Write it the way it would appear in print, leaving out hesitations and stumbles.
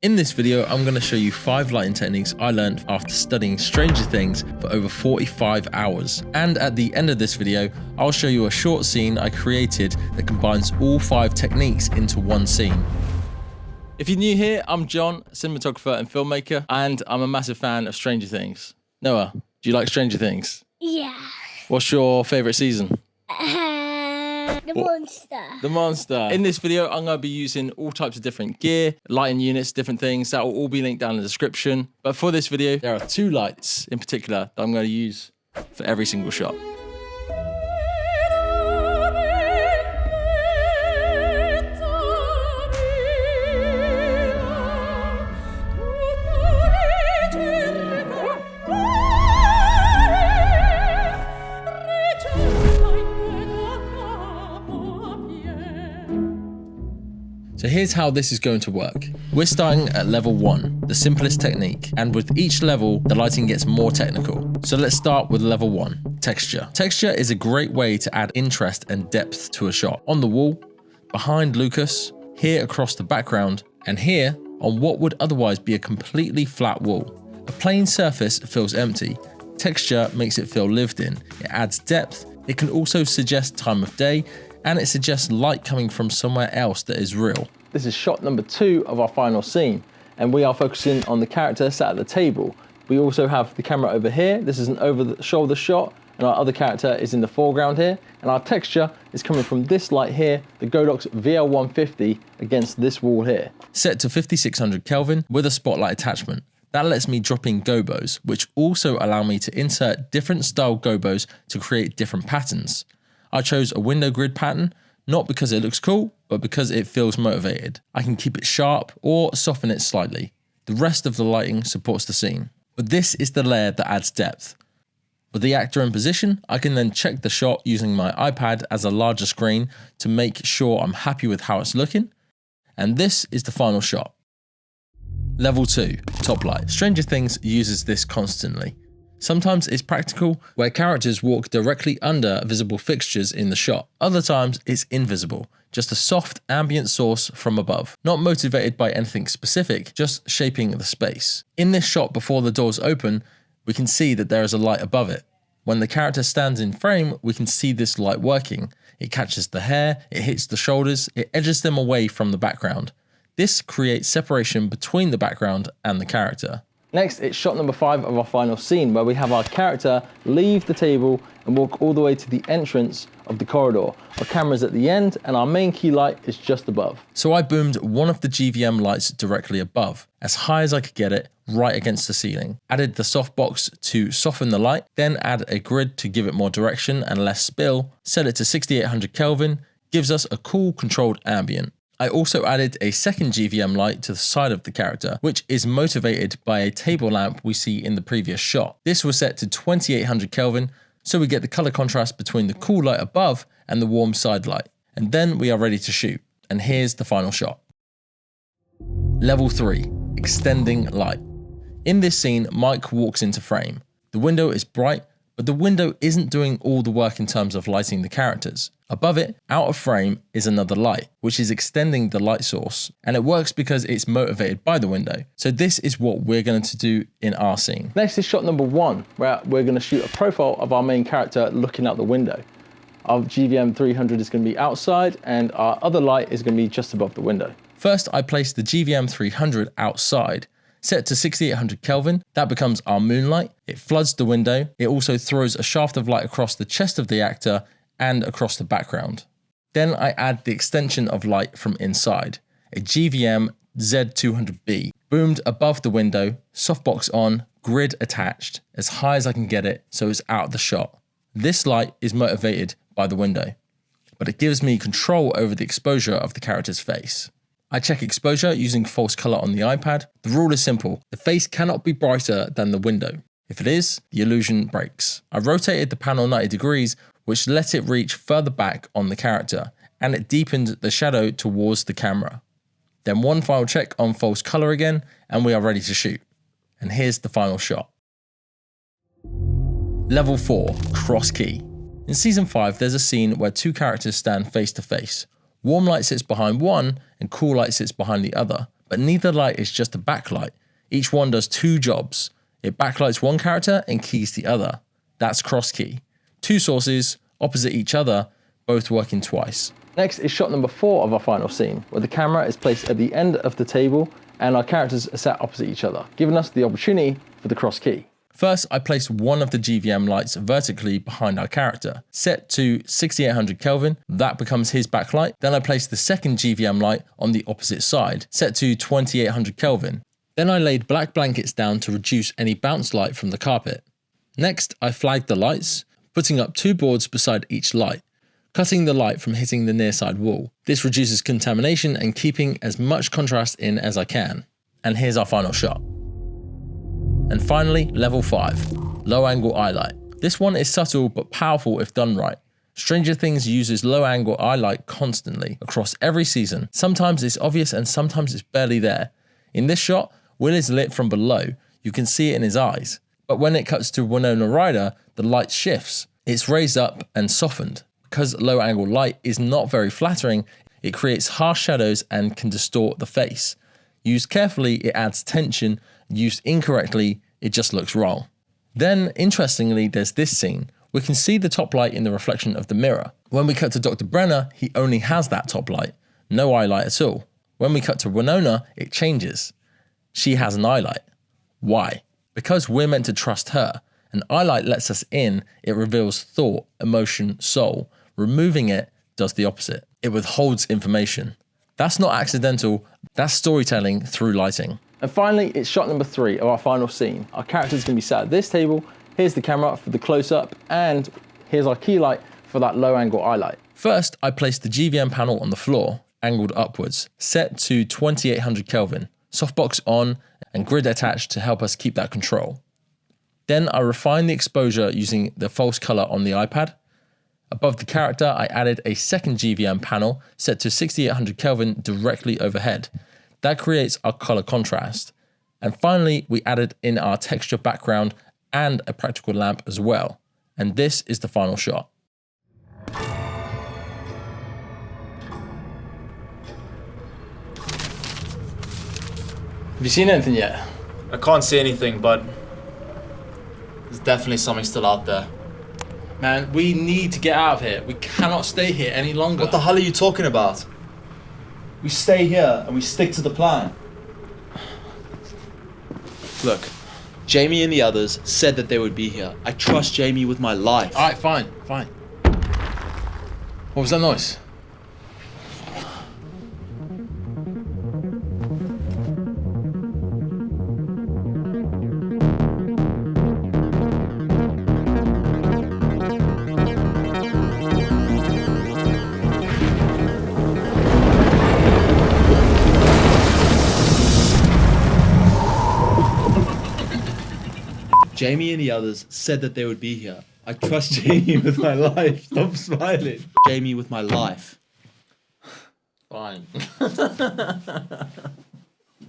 In this video, I'm going to show you 5 lighting techniques I learned after studying Stranger Things for over 45 hours. And at the end of this video, I'll show you a short scene I created that combines all 5 techniques into one scene. If you're new here, I'm John, cinematographer and filmmaker, and I'm a massive fan of Stranger Things. Noah, do you like Stranger Things? Yeah. What's your favourite season? The monster. The monster. In this video, I'm going to be using all types of different gear, lighting units, different things. That will all be linked down in the description. But for this video, there are 2 lights in particular that I'm going to use for every single shot. So here's how this is going to work. We're starting at level 1, the simplest technique, and with each level, the lighting gets more technical. So let's start with level 1, texture. Texture is a great way to add interest and depth to a shot. On the wall, behind Lucas, here across the background, and here on what would otherwise be a completely flat wall. A plain surface feels empty. Texture makes it feel lived in. It adds depth. It can also suggest time of day, and it suggests light coming from somewhere else that is real. This is shot number 2 of our final scene, and we are focusing on the character sat at the table. We also have the camera over here. This is an over-the-shoulder shot, and our other character is in the foreground here, and our texture is coming from this light here, the Godox VL150, against this wall here. Set to 5600 Kelvin with a spotlight attachment. That lets me drop in gobos, which also allow me to insert different style gobos to create different patterns. I chose a window grid pattern, not because it looks cool, but because it feels motivated. I can keep it sharp or soften it slightly. The rest of the lighting supports the scene. But this is the layer that adds depth. With the actor in position, I can then check the shot using my iPad as a larger screen to make sure I'm happy with how it's looking. And this is the final shot. Level 2, top light. Stranger Things uses this constantly. Sometimes it's practical, where characters walk directly under visible fixtures in the shot. Other times it's invisible, just a soft ambient source from above. Not motivated by anything specific, just shaping the space. In this shot before the doors open, we can see that there is a light above it. When the character stands in frame, we can see this light working. It catches the hair, it hits the shoulders, it edges them away from the background. This creates separation between the background and the character. Next, it's shot number 5 of our final scene, where we have our character leave the table and walk all the way to the entrance of the corridor. Our camera's at the end and our main key light is just above. So I boomed one of the GVM lights directly above, as high as I could get it, right against the ceiling. Added the softbox to soften the light, then add a grid to give it more direction and less spill. Set it to 6800 Kelvin, gives us a cool controlled ambient. I also added a second GVM light to the side of the character, which is motivated by a table lamp we see in the previous shot. This was set to 2800 Kelvin, so we get the color contrast between the cool light above and the warm side light. And then we are ready to shoot. And here's the final shot. Level 3, extending light. In this scene, Mike walks into frame. The window is bright, but the window isn't doing all the work in terms of lighting the characters. Above it, out of frame, is another light, which is extending the light source. And it works because it's motivated by the window. So this is what we're going to do in our scene. Next is shot number 1, where we're going to shoot a profile of our main character looking out the window. Our GVM 300 is going to be outside, and our other light is going to be just above the window. First, I place the GVM 300 outside. Set to 6800 Kelvin, that becomes our moonlight. It floods the window. It also throws a shaft of light across the chest of the actor and across the background. Then I add the extension of light from inside, a GVM Z200B, boomed above the window, softbox on, grid attached, as high as I can get it so it's out of the shot. This light is motivated by the window, but it gives me control over the exposure of the character's face. I check exposure using false color on the iPad. The rule is simple. The face cannot be brighter than the window. If it is, the illusion breaks. I rotated the panel 90 degrees, which let it reach further back on the character, and it deepened the shadow towards the camera. Then one final check on false color again, and we are ready to shoot. And here's the final shot. Level 4, cross key. In season 5, there's a scene where 2 characters stand face to face. Warm light sits behind one and cool light sits behind the other, But neither light is just a backlight. Each one does two jobs. It backlights one character and keys the other. That's cross key. Two sources, opposite each other, both working twice. Next is shot number 4 of our final scene, where the camera is placed at the end of the table and our characters are sat opposite each other, giving us the opportunity for the cross key. First, I placed one of the GVM lights vertically behind our character, set to 6800 Kelvin, that becomes his backlight. Then I placed the second GVM light on the opposite side, set to 2800 Kelvin. Then I laid black blankets down to reduce any bounce light from the carpet. Next, I flagged the lights, putting up 2 boards beside each light, cutting the light from hitting the near side wall. This reduces contamination and keeping as much contrast in as I can. And here's our final shot. And finally, level 5, low angle eye light. This one is subtle but powerful if done right. Stranger Things uses low angle eye light constantly across every season. Sometimes it's obvious and sometimes it's barely there. In this shot, Will is lit from below. You can see it in his eyes. But when it cuts to Winona Ryder, the light shifts. It's raised up and softened. Because low angle light is not very flattering, it creates harsh shadows and can distort the face. Used carefully, it adds tension. Used incorrectly, it just looks wrong. Then, interestingly, there's this scene. We can see the top light in the reflection of the mirror. When we cut to Dr. Brenner, he only has that top light. No eye light at all. When we cut to Winona, it changes. She has an eye light. Why? Because we're meant to trust her. An eye light lets us in. It reveals thought, emotion, soul. Removing it does the opposite. It withholds information. That's not accidental. That's storytelling through lighting. And finally, it's shot number 3 of our final scene. Our character's gonna be sat at this table. Here's the camera for the close-up, and here's our key light for that low angle eye light. First, I placed the GVM panel on the floor, angled upwards, set to 2800 Kelvin, softbox on, and grid attached to help us keep that control. Then I refined the exposure using the false color on the iPad. Above the character, I added a second GVM panel set to 6800 Kelvin directly overhead. That creates our color contrast. And finally, we added in our texture background and a practical lamp as well. And this is the final shot. Have you seen anything yet? I can't see anything, but there's definitely something still out there. Man, we need to get out of here. We cannot stay here any longer. What the hell are you talking about? We stay here and we stick to the plan. Look, Jamie and the others said that they would be here. I trust Jamie with my life. All right, fine. What was that noise? Jamie and the others said that they would be here. I trust Jamie with my life. Stop smiling. Jamie with my life. Fine.